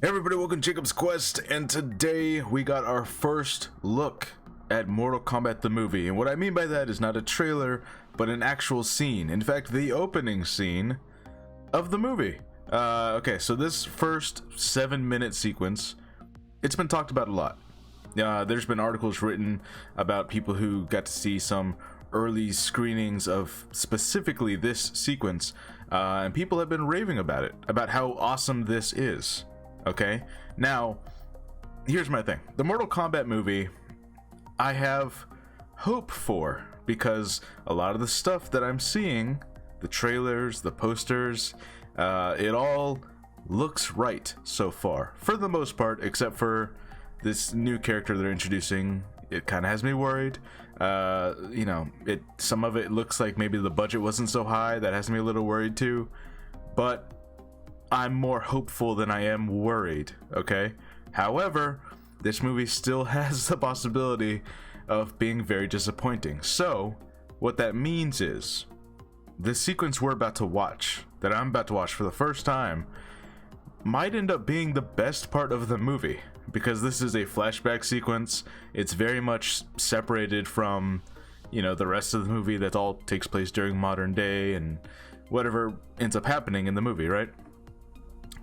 Everybody, welcome to Jacob's Quest, and today we got our first look at Mortal Kombat the movie. And what I mean by that is not a trailer, but an actual scene. In fact, the opening scene of the movie. Okay, so this first 7-minute sequence, it's been talked about a lot. There's been articles written about people who got to see some early screenings of specifically this sequence, and people have been raving about it, about how awesome this is. Okay, now here's my thing. The Mortal Kombat movie I have hope for, because a lot of the stuff that I'm seeing, the trailers, the posters, it all looks right so far, for the most part, except for this new character they're introducing. It kind of has me worried. You know, some of it looks like maybe the budget wasn't so high. That has me a little worried too, but I'm more hopeful than I am worried, okay? However, this movie still has the possibility of being very disappointing. So, what that means is, the sequence we're about to watch, that I'm about to watch for the first time, might end up being the best part of the movie, because this is a flashback sequence. It's very much separated from, you know, the rest of the movie that all takes place during modern day and whatever ends up happening in the movie, right?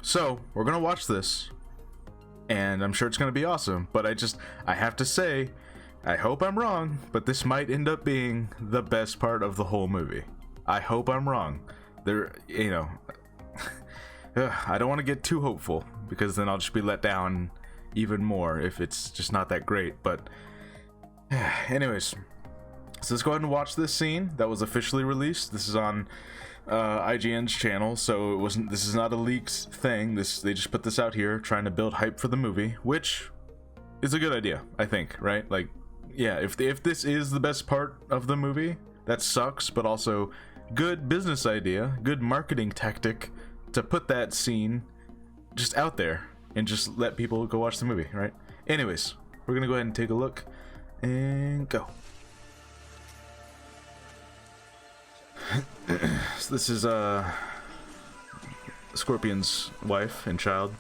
So, we're gonna watch this, and I'm sure it's gonna be awesome, but I have to say, I hope I'm wrong, but this might end up being the best part of the whole movie. I hope I'm wrong. You know, I don't want to get too hopeful, because then I'll just be let down even more if it's just not that great, but anyways, so let's go ahead and watch this scene that was officially released. This is on IGN's channel, so this is not a leaked thing. They just put this out here trying to build hype for the movie, which is a good idea, I think, right? Like, yeah, if this is the best part of the movie, that sucks, but also good business idea, good marketing tactic to put that scene just out there and just let people go watch the movie, right? Anyways, we're gonna go ahead and take a look and go. So this is Scorpion's wife and child.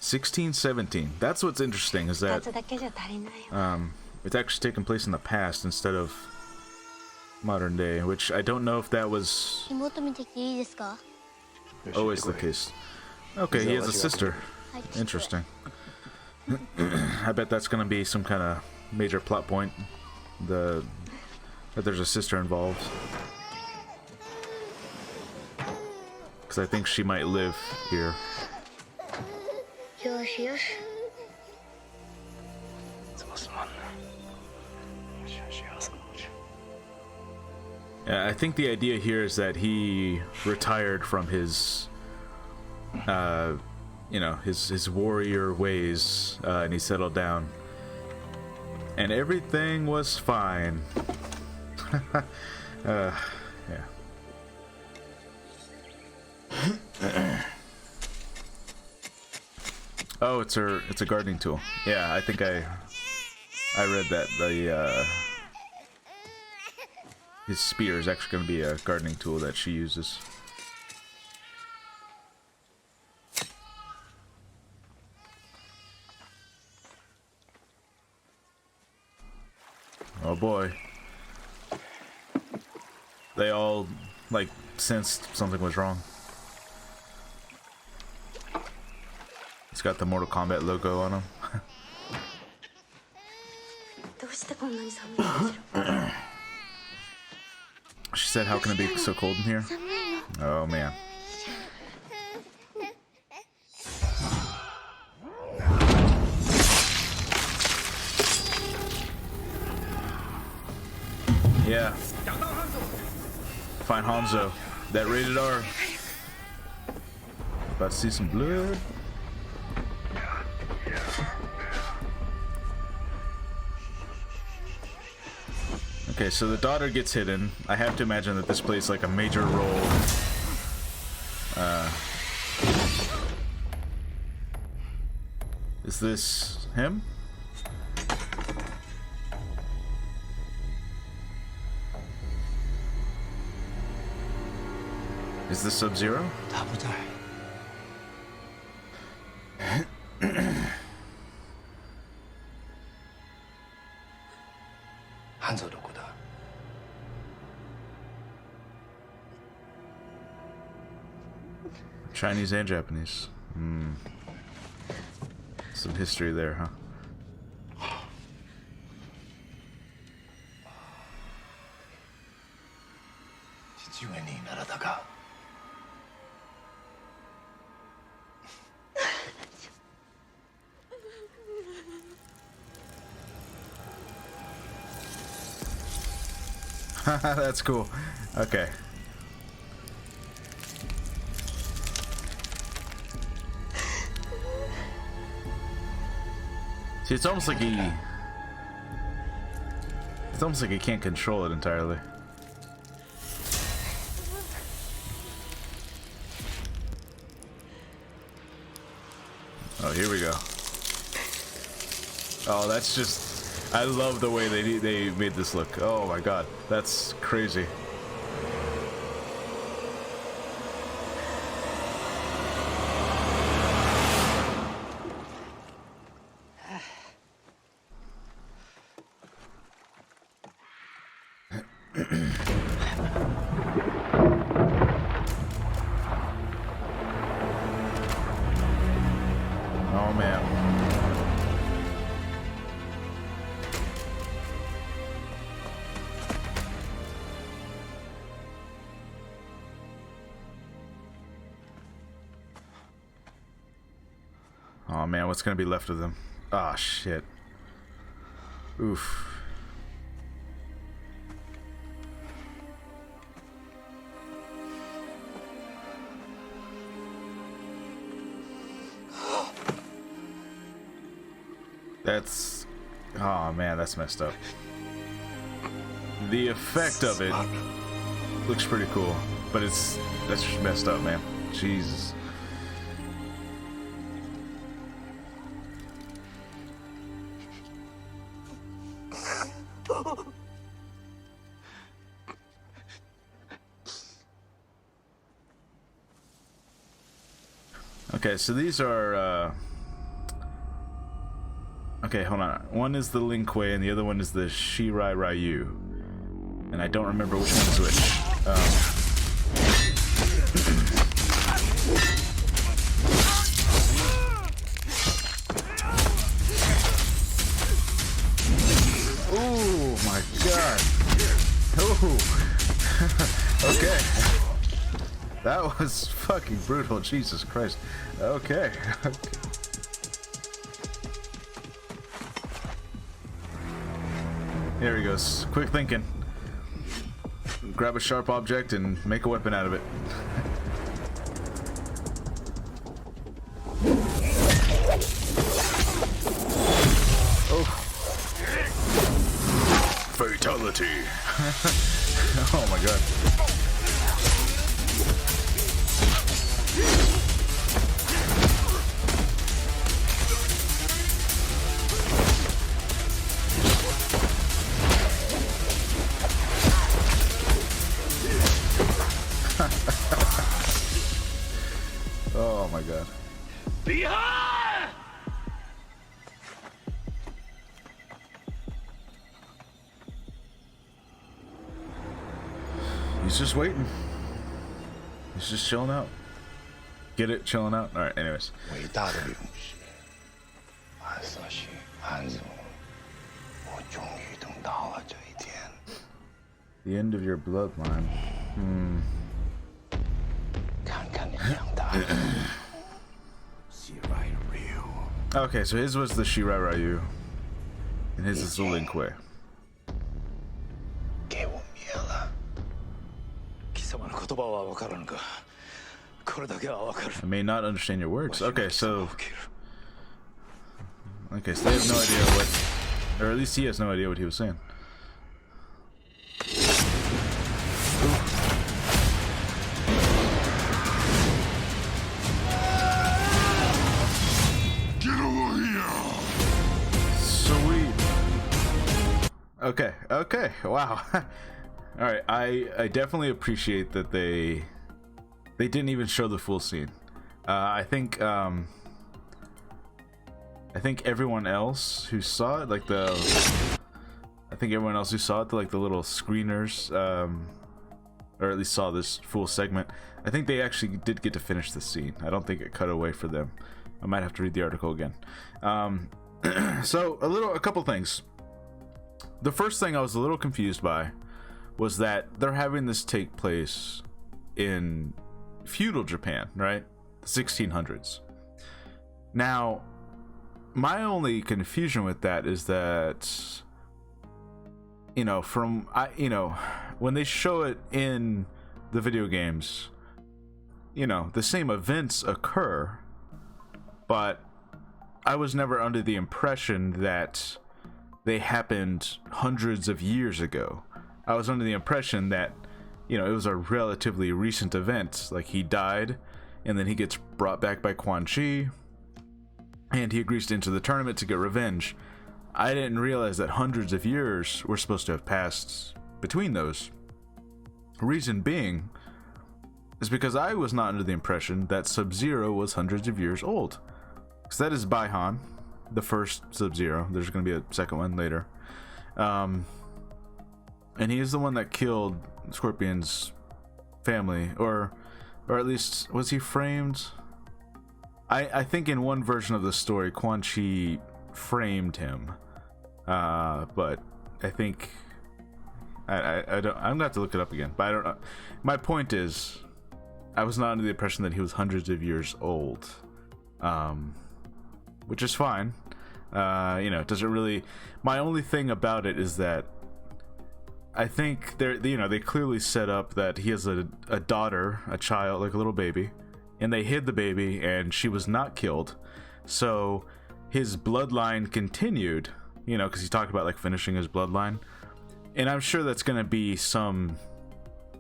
(1617). That's what's interesting, is that it's actually taking place in the past instead of modern day, which I don't know if that was always the case. Okay, he has a sister. Interesting. I bet that's gonna be some kind of major plot point, that there's a sister involved, because I think she might live here. Yeah, I think the idea here is that he retired from his you know, his warrior ways, and he settled down, and everything was fine. Yeah. Oh, it's a gardening tool. Yeah, I think I read that his spear is actually going to be a gardening tool that she uses. Oh boy. They all, like, sensed something was wrong. It's got the Mortal Kombat logo on him. She said, "How can it be so cold in here?" Oh man. Yeah. Find Hanzo. That rated R. About to see some blood. Okay, so the daughter gets hidden. I have to imagine that this plays like a major role. Is this him? Is this Sub-Zero? 他不在。한서도 거다. Chinese and Japanese. Some history there, huh? 지원이 날아다가 That's cool. Okay. See, it's almost like he can't control it entirely. Oh, here we go. Oh, that's just... I love the way they made this look. Oh my god, that's crazy. Oh man. Oh man, what's gonna be left of them? Ah, shit. Oof. That's... oh man, that's messed up. The effect of it looks pretty cool, but that's just messed up, man. Jesus. Okay, so these are okay, hold on. One is the Lin Kuei and the other one is the Shirai Ryu. And I don't remember which one is which. Oh my god. Oh. Okay. That was fucking brutal. Jesus Christ. Okay. Here he goes. Quick thinking. Grab a sharp object and make a weapon out of it. Oh. Fatality. Oh my god. Oh my god. Behind! He's just waiting. He's just chilling out. Get it? Chilling out? Alright, anyways. 伟大的勇士，安瑟许安总，我终于等到了这一天。The end of your bloodline. 看看你养大的Shirai Ryu。 Okay, so his was the Shirai Ryu. And his is the Lin Kuei. 给我灭了。貴様の言葉は分からぬか。これだけは分かる。 I may not understand your words. Okay, so... Okay, so they have no idea what... Or at least he has no idea what he was saying. Get over here! Sweet. Okay, okay, wow. Alright, I definitely appreciate that they They didn't even show the full scene. I think everyone else who saw it, like the little screeners, or at least saw this full segment, I think they actually did get to finish the scene. I don't think it cut away for them. I might have to read the article again. So a couple things. The first thing I was a little confused by was that they're having this take place in feudal Japan, right? The 1600s. Now, my only confusion with that is that, when they show it in the video games, the same events occur, but I was never under the impression that they happened hundreds of years ago. I was under the impression that, it was a relatively recent event. Like, he died, and then he gets brought back by Quan Chi, and he agrees to enter the tournament to get revenge. I didn't realize that hundreds of years were supposed to have passed between those. Reason being is because I was not under the impression that Sub-Zero was hundreds of years old. Because that is Baihan, the first Sub-Zero. There's going to be a second one later. And he is the one that killed Scorpion's family, or at least, was he framed? I think in one version of the story, Quan Chi framed him, but I think I don't. I'm gonna have to look it up again, but I don't know. My point is, I was not under the impression that he was hundreds of years old, which is fine. It doesn't really. My only thing about it is that I think they clearly set up that he has a daughter, a child, like a little baby, and they hid the baby, and she was not killed, so his bloodline continued, because he talked about like finishing his bloodline, and I'm sure that's going to be some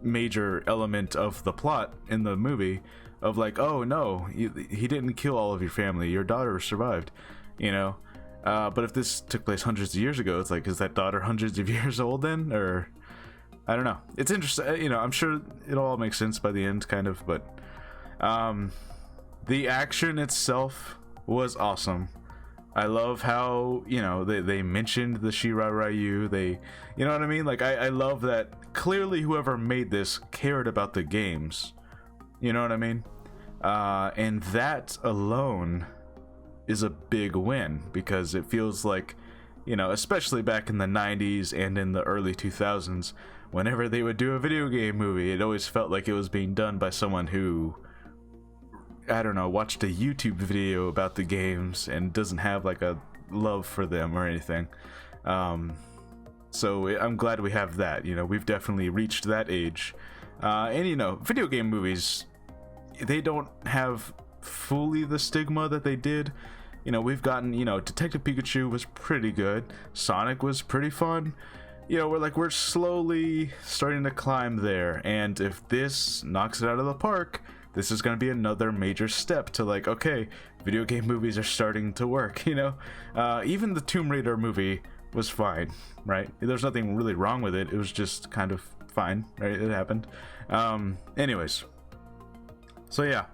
major element of the plot in the movie of like, oh no, he didn't kill all of your family, your daughter survived, but if this took place hundreds of years ago, it's like, is that daughter hundreds of years old then? Or I don't know. It's interesting. I'm sure it'll all make sense by the end, kind of. But the action itself was awesome. I love how they mentioned the Shirai Ryu. They, you know what I mean? Like I love that. Clearly, whoever made this cared about the games. You know what I mean? And that alone is a big win, because it feels like, especially back in the 90s and in the early 2000s, whenever they would do a video game movie, it always felt like it was being done by someone who, I don't know, watched a YouTube video about the games and doesn't have like a love for them or anything. So I'm glad we have that. We've definitely reached that age. And video game movies, they don't have fully the stigma that they did. We've gotten, Detective Pikachu was pretty good, Sonic was pretty fun. We're slowly starting to climb there, and if this knocks it out of the park, this is going to be another major step to like, okay, video game movies are starting to work. Even the Tomb Raider movie was fine, right? There's nothing really wrong with it, it was just kind of fine, right? It happened. Anyways, so yeah.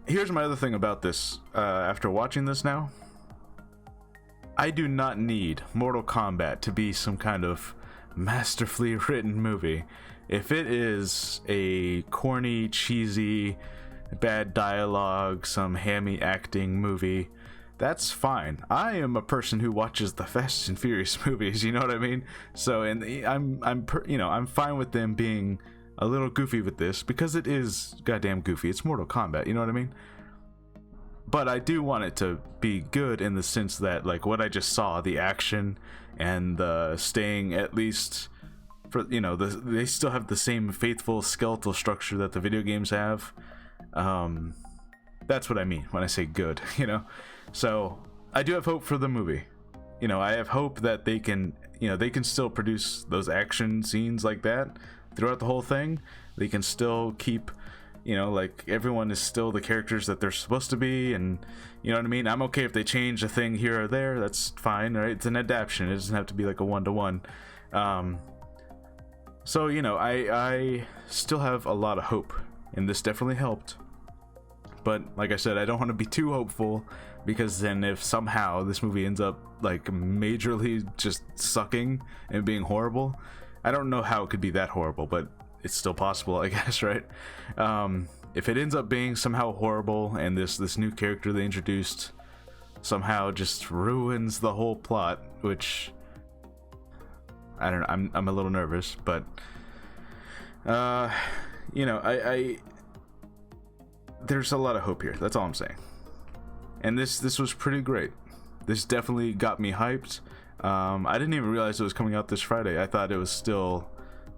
Here's my other thing about this. After watching this now, I do not need Mortal Kombat to be some kind of masterfully written movie. If it is a corny, cheesy, bad dialogue, some hammy acting movie, that's fine. I am a person who watches the Fast and Furious movies, you know what I mean? So, and I'm fine with them being a little goofy with this, because it is goddamn goofy. It's Mortal Kombat, you know what I mean? But I do want it to be good in the sense that, like, what I just saw, the action and the staying, at least for, they still have the same faithful skeletal structure that the video games have. That's what I mean when I say good, So I do have hope for the movie. I have hope that they can still produce those action scenes like that throughout the whole thing. They can still keep, like, everyone is still the characters that they're supposed to be, and you know what I mean? I'm okay if they change a thing here or there, that's fine, right? It's an adaptation, it doesn't have to be like a one-to-one. So, I still have a lot of hope and this definitely helped. But like I said, I don't want to be too hopeful, because then if somehow this movie ends up like majorly just sucking and being horrible, I don't know how it could be that horrible, but it's still possible, I guess, right? If it ends up being somehow horrible and this new character they introduced somehow just ruins the whole plot, which I don't know, I'm a little nervous, but you know, I there's a lot of hope here. That's all I'm saying. And this was pretty great. This definitely got me hyped. I didn't even realize it was coming out this Friday. I thought it was still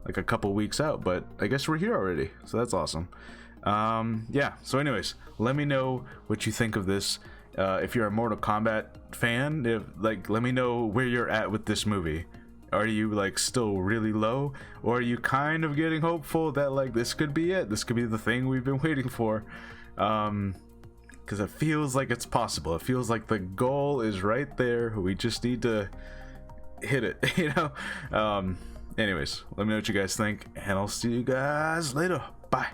like a couple weeks out, but I guess we're here already, so that's awesome. Yeah, so anyways, let me know what you think of this. If you're a Mortal Kombat fan, let me know where you're at with this movie. Are you like still really low, or are you kind of getting hopeful that like this could be it? This could be the thing we've been waiting for. Because it feels like it's possible. It feels like the goal is right there. We just need to hit it, you know? Anyways, let me know what you guys think, and I'll see you guys later. Bye.